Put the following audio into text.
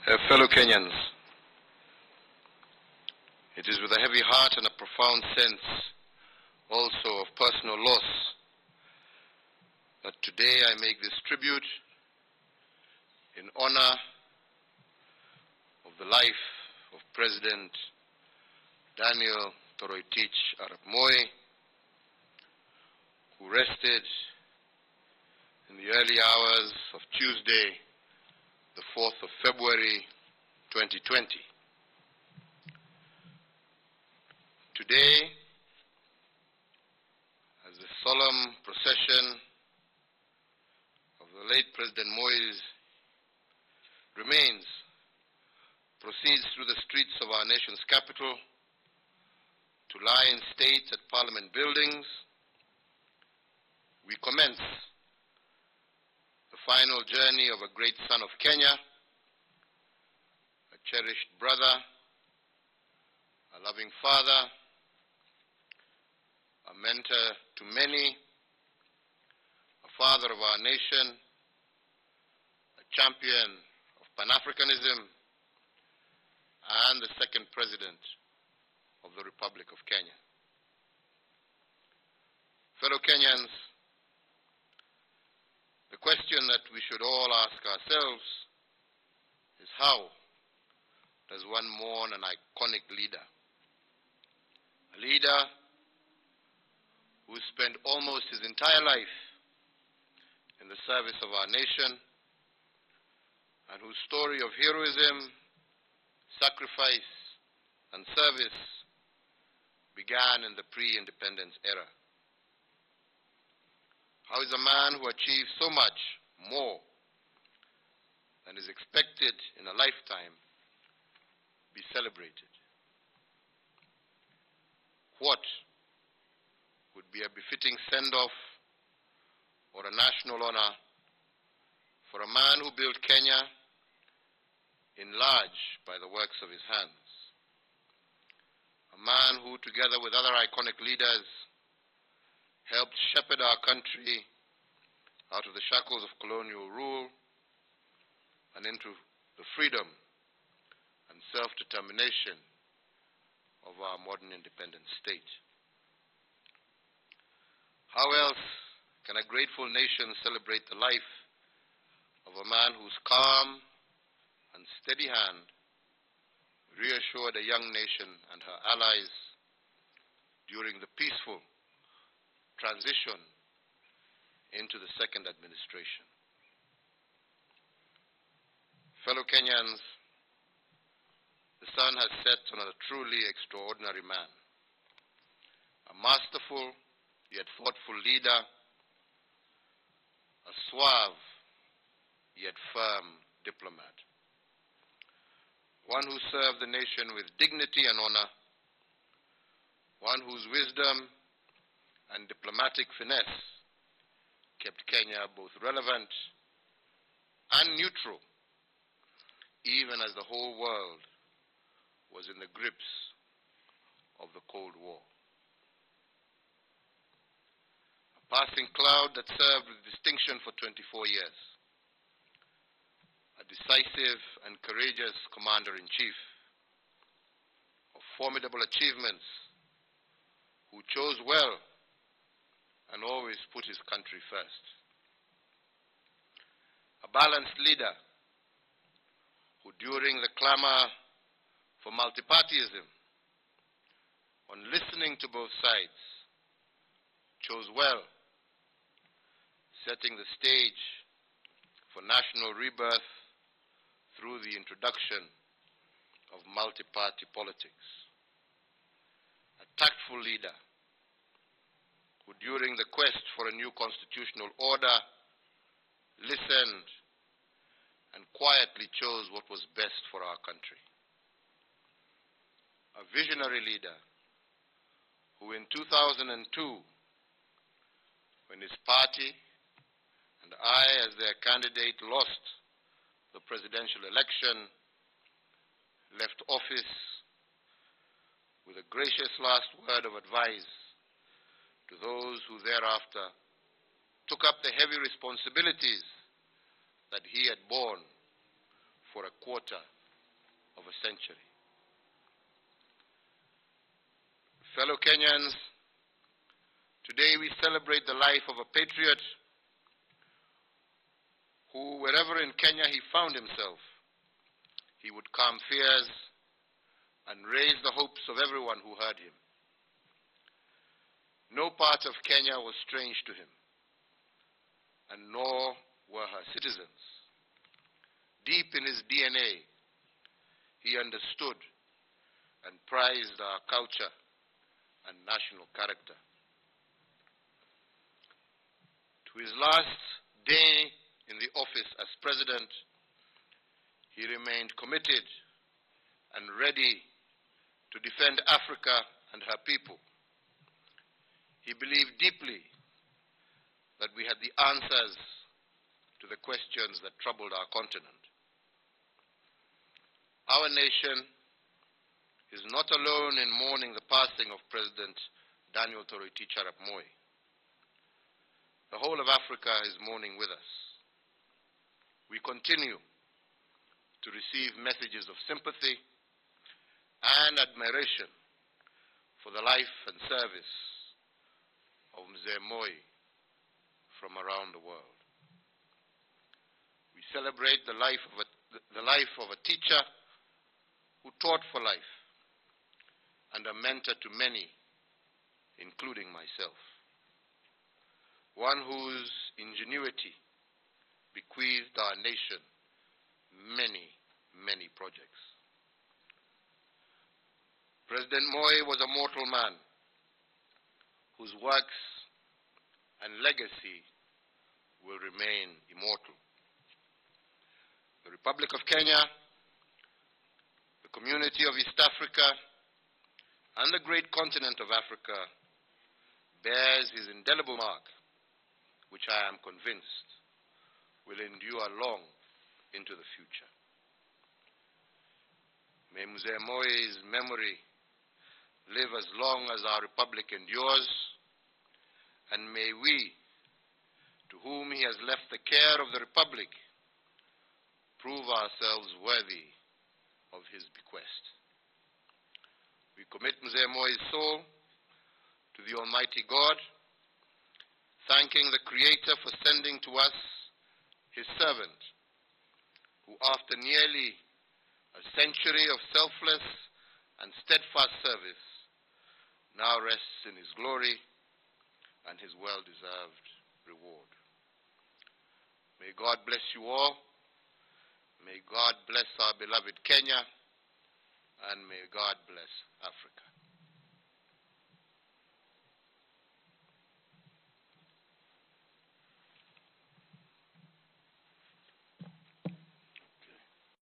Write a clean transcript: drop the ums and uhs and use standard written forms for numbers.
Fellow Kenyans, it is with a heavy heart and a profound sense also of personal loss that today I make this tribute in honor of the life of President Daniel Moi, who rested in the early hours of Tuesday, the 4th of February, 2020. Today, as the solemn procession of the late President Moi's remains proceeds through the streets of our nation's capital to lie in state at Parliament buildings, we commence the final journey of a great son of Kenya, a cherished brother, a loving father, a mentor to many, a father of our nation, a champion of Pan-Africanism, and the second president of the Republic of Kenya. Fellow Kenyans, the question that we should all ask ourselves is, how does one mourn an iconic leader? A leader who spent almost his entire life in the service of our nation and whose story of heroism, sacrifice, and service began in the pre-independence era. How is a man who achieved so much more than is expected in a lifetime be celebrated? What would be a befitting send-off or a national honor for a man who built Kenya in large by the works of his hands? A man who, together with other iconic leaders, helped shepherd our country out of the shackles of colonial rule and into the freedom and self-determination of our modern independent state. How else can a grateful nation celebrate the life of a man whose calm and steady hand reassured a young nation and her allies during the peaceful transition into the second administration? Fellow Kenyans, the sun has set on a truly extraordinary man, a masterful yet thoughtful leader, a suave yet firm diplomat, one who served the nation with dignity and honor, one whose wisdom and diplomatic finesse kept Kenya both relevant and neutral, even as the whole world was in the grips of the Cold War. A passing cloud that served with distinction for 24 years, a decisive and courageous commander-in-chief of formidable achievements, who chose well and always put his country first. A balanced leader who, during the clamor for multipartyism, on listening to both sides, chose well, setting the stage for national rebirth through the introduction of multi-party politics. A tactful leader who, during the quest for a new constitutional order, listened and quietly chose what was best for our country. A visionary leader who, in 2002, when his party and I, as their candidate, lost the presidential election, left office with a gracious last word of advice to those who thereafter took up the heavy responsibilities that he had borne for a quarter of a century. Fellow Kenyans, today we celebrate the life of a patriot who, wherever in Kenya he found himself, he would calm fears and raise the hopes of everyone who heard him. No part of Kenya was strange to him, and nor were her citizens. Deep in his DNA, he understood and prized our culture and national character. To his last day in the office as president, he remained committed and ready to defend Africa and her people. He believed deeply that we had the answers to the questions that troubled our continent. Our nation is not alone in mourning the passing of President Daniel Moi. The whole of Africa is mourning with us. We continue to receive messages of sympathy and admiration for the life and service of Mzee Moi from around the world. We celebrate the life of a teacher who taught for life and a mentor to many, including myself. One whose ingenuity bequeathed our nation many, many projects. President Moi was a mortal man whose works and legacy will remain immortal. The Republic of Kenya, the community of East Africa, and the great continent of Africa bears his indelible mark, which I am convinced will endure long into the future. May Mzee Moi's memory live as long as our republic endures, and may we, to whom he has left the care of the republic, prove ourselves worthy of his bequest. We commit Mzee Moi's soul to the Almighty God, thanking the Creator for sending to us his servant, who after nearly a century of selfless and steadfast service now rests in his glory and his well-deserved reward. May God bless you all. May God bless our beloved Kenya, and may God bless Africa.